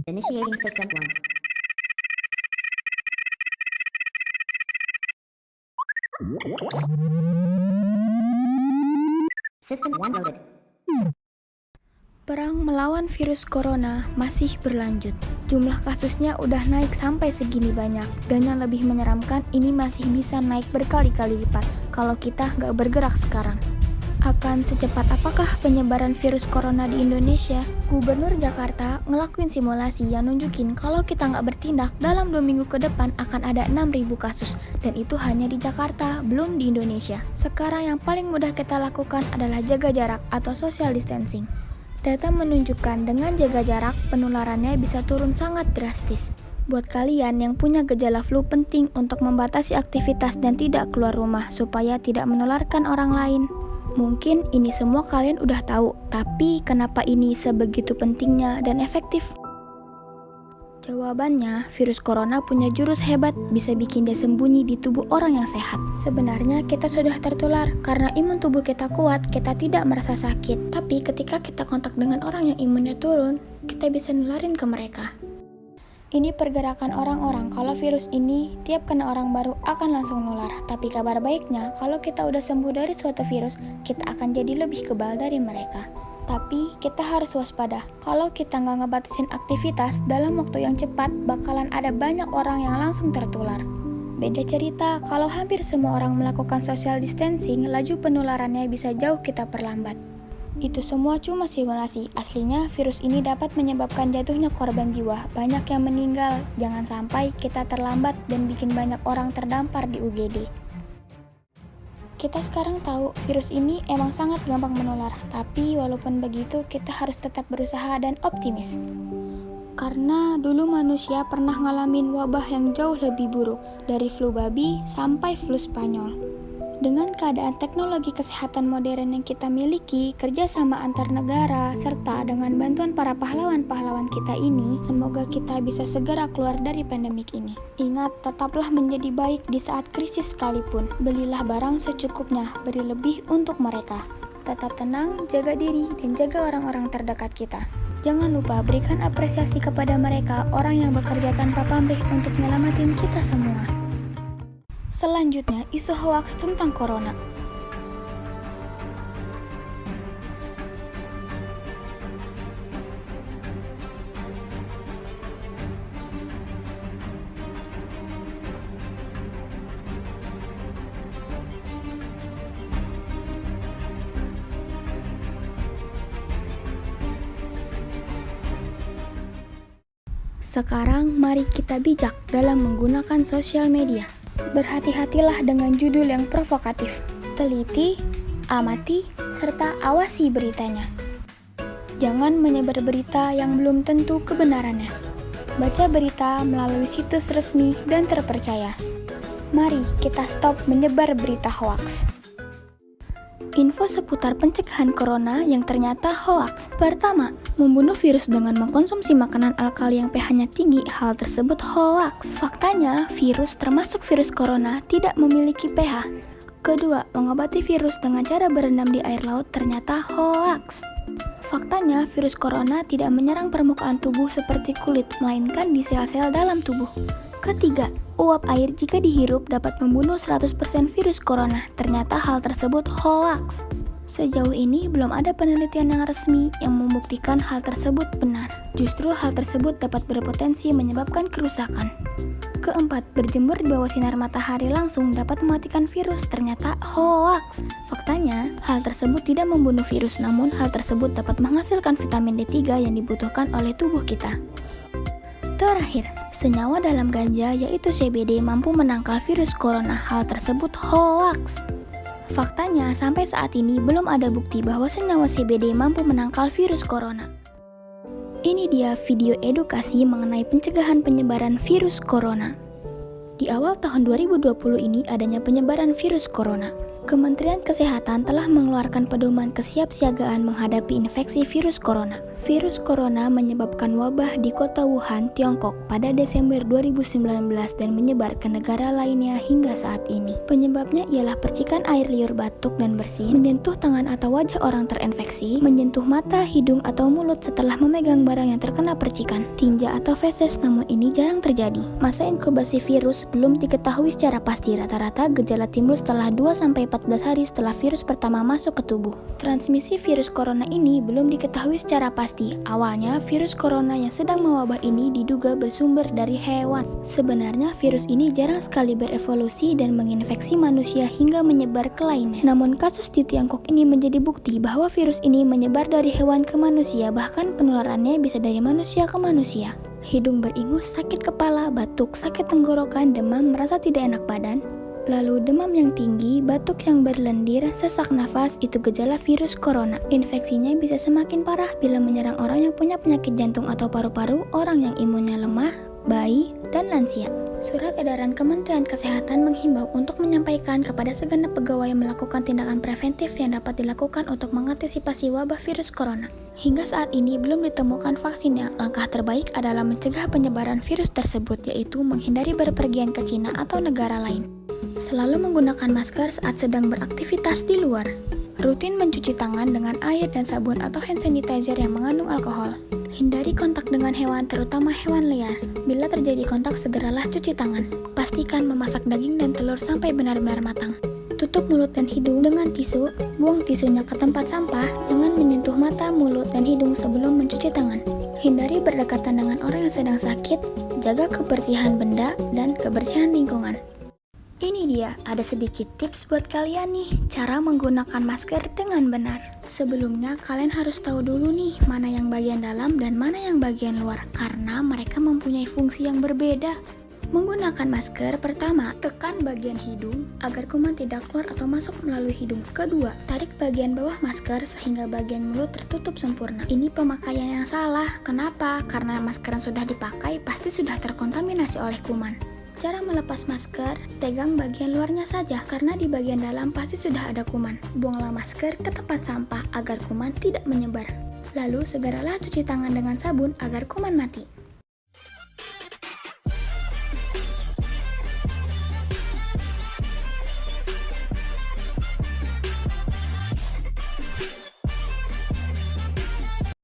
Initiating System 1. System 1 loaded. Perang melawan virus corona masih berlanjut. Jumlah kasusnya udah naik sampai segini banyak. Dan yang lebih menyeramkan, ini masih bisa naik berkali-kali lipat kalau kita nggak bergerak sekarang. Akan secepat apakah penyebaran virus corona di Indonesia? Gubernur Jakarta ngelakuin simulasi yang nunjukin kalau kita nggak bertindak, dalam 2 minggu ke depan akan ada 6.000 kasus. Dan itu hanya di Jakarta, belum di Indonesia. Sekarang yang paling mudah kita lakukan adalah jaga jarak atau social distancing. Data menunjukkan dengan jaga jarak, penularannya bisa turun sangat drastis. Buat kalian yang punya gejala flu, penting untuk membatasi aktivitas dan tidak keluar rumah supaya tidak menularkan orang lain. Mungkin ini semua kalian udah tahu, tapi kenapa ini sebegitu pentingnya dan efektif? Jawabannya, virus corona punya jurus hebat, bisa bikin dia sembunyi di tubuh orang yang sehat. Sebenarnya kita sudah tertular, karena imun tubuh kita kuat, kita tidak merasa sakit. Tapi ketika kita kontak dengan orang yang imunnya turun, kita bisa nularin ke mereka. Ini pergerakan orang-orang, kalau virus ini tiap kena orang baru akan langsung nular. Tapi kabar baiknya, kalau kita udah sembuh dari suatu virus, kita akan jadi lebih kebal dari mereka. Tapi kita harus waspada, kalau kita nggak ngebatasin aktivitas dalam waktu yang cepat, bakalan ada banyak orang yang langsung tertular. Beda cerita, kalau hampir semua orang melakukan social distancing, laju penularannya bisa jauh kita perlambat. Itu semua cuma simulasi, aslinya virus ini dapat menyebabkan jatuhnya korban jiwa, banyak yang meninggal. Jangan sampai kita terlambat dan bikin banyak orang terdampar di UGD. Kita sekarang tahu virus ini emang sangat gampang menular, tapi walaupun begitu kita harus tetap berusaha dan optimis. Karena dulu manusia pernah ngalamin wabah yang jauh lebih buruk, dari flu babi sampai flu Spanyol. Dengan keadaan teknologi kesehatan modern yang kita miliki, kerjasama antar negara, serta dengan bantuan para pahlawan-pahlawan kita ini, semoga kita bisa segera keluar dari pandemik ini. Ingat, tetaplah menjadi baik di saat krisis sekalipun. Belilah barang secukupnya, beri lebih untuk mereka. Tetap tenang, jaga diri, dan jaga orang-orang terdekat kita. Jangan lupa berikan apresiasi kepada mereka, orang yang bekerja tanpa pamrih untuk nyelamatin kita semua. Selanjutnya, isu hoaks tentang corona. Sekarang, mari kita bijak dalam menggunakan sosial media. Berhati-hatilah dengan judul yang provokatif. Teliti, amati, serta awasi beritanya. Jangan menyebar berita yang belum tentu kebenarannya. Baca berita melalui situs resmi dan terpercaya. Mari kita stop menyebar berita hoaks. Info seputar pencegahan corona yang ternyata hoaks. Pertama, membunuh virus dengan mengkonsumsi makanan alkali yang pH-nya tinggi, hal tersebut hoaks. Faktanya, virus termasuk virus corona tidak memiliki pH. Kedua, mengobati virus dengan cara berendam di air laut ternyata hoaks. Faktanya, virus corona tidak menyerang permukaan tubuh seperti kulit, melainkan di sel-sel dalam tubuh. Ketiga, uap air jika dihirup dapat membunuh 100% virus corona. Ternyata hal tersebut hoaks. Sejauh ini belum ada penelitian yang resmi yang membuktikan hal tersebut benar. Justru hal tersebut dapat berpotensi menyebabkan kerusakan. Keempat, berjemur di bawah sinar matahari langsung dapat mematikan virus. Ternyata hoaks. Faktanya, hal tersebut tidak membunuh virus, namun hal tersebut dapat menghasilkan vitamin D3 yang dibutuhkan oleh tubuh kita. Terakhir, senyawa dalam ganja yaitu CBD mampu menangkal virus corona. Hal tersebut hoaks. Faktanya, sampai saat ini belum ada bukti bahwa senyawa CBD mampu menangkal virus corona. Ini dia video edukasi mengenai pencegahan penyebaran virus corona. Di awal tahun 2020 ini adanya penyebaran virus corona. Kementerian Kesehatan telah mengeluarkan pedoman kesiapsiagaan menghadapi infeksi virus corona. Virus corona menyebabkan wabah di kota Wuhan, Tiongkok pada Desember 2019 dan menyebar ke negara lainnya hingga saat ini. Penyebabnya ialah percikan air liur batuk dan bersin, menyentuh tangan atau wajah orang terinfeksi, menyentuh mata, hidung, atau mulut setelah memegang barang yang terkena percikan, tinja atau feses, namun ini jarang terjadi. Masa inkubasi virus belum diketahui secara pasti, rata-rata gejala timbul setelah 2-14 hari setelah virus pertama masuk ke tubuh. Transmisi virus corona ini belum diketahui secara pasti. Awalnya, virus corona yang sedang mewabah ini diduga bersumber dari hewan. Sebenarnya, virus ini jarang sekali berevolusi dan menginfeksi manusia hingga menyebar ke lainnya. Namun, kasus di Tiongkok ini menjadi bukti bahwa virus ini menyebar dari hewan ke manusia, bahkan penularannya bisa dari manusia ke manusia. Hidung beringus, sakit kepala, batuk, sakit tenggorokan, demam, merasa tidak enak badan. Lalu demam yang tinggi, batuk yang berlendir, sesak nafas, itu gejala virus corona. Infeksinya bisa semakin parah bila menyerang orang yang punya penyakit jantung atau paru-paru, orang yang imunnya lemah, bayi, dan lansia. Surat edaran Kementerian Kesehatan menghimbau untuk menyampaikan kepada segenap pegawai melakukan tindakan preventif yang dapat dilakukan untuk mengantisipasi wabah virus corona. Hingga saat ini belum ditemukan vaksinnya. Langkah terbaik adalah mencegah penyebaran virus tersebut, yaitu menghindari berpergian ke Cina atau negara lain. Selalu menggunakan masker saat sedang beraktivitas di luar. Rutin mencuci tangan dengan air dan sabun atau hand sanitizer yang mengandung alkohol. Hindari kontak dengan hewan, terutama hewan liar. Bila terjadi kontak, segeralah cuci tangan. Pastikan memasak daging dan telur sampai benar-benar matang. Tutup mulut dan hidung dengan tisu. Buang tisunya ke tempat sampah. Jangan menyentuh mata, mulut, dan hidung sebelum mencuci tangan. Hindari berdekatan dengan orang yang sedang sakit. Jaga kebersihan benda dan kebersihan lingkungan. Ini dia, ada sedikit tips buat kalian nih, cara menggunakan masker dengan benar. Sebelumnya, kalian harus tahu dulu nih, mana yang bagian dalam dan mana yang bagian luar, karena mereka mempunyai fungsi yang berbeda. Menggunakan masker, pertama, tekan bagian hidung agar kuman tidak keluar atau masuk melalui hidung. Kedua, tarik bagian bawah masker sehingga bagian mulut tertutup sempurna. Ini pemakaian yang salah. Kenapa? Karena masker yang sudah dipakai pasti sudah terkontaminasi oleh kuman. Cara melepas masker, pegang bagian luarnya saja, karena di bagian dalam pasti sudah ada kuman. Buanglah masker ke tempat sampah agar kuman tidak menyebar. Lalu segeralah cuci tangan dengan sabun agar kuman mati.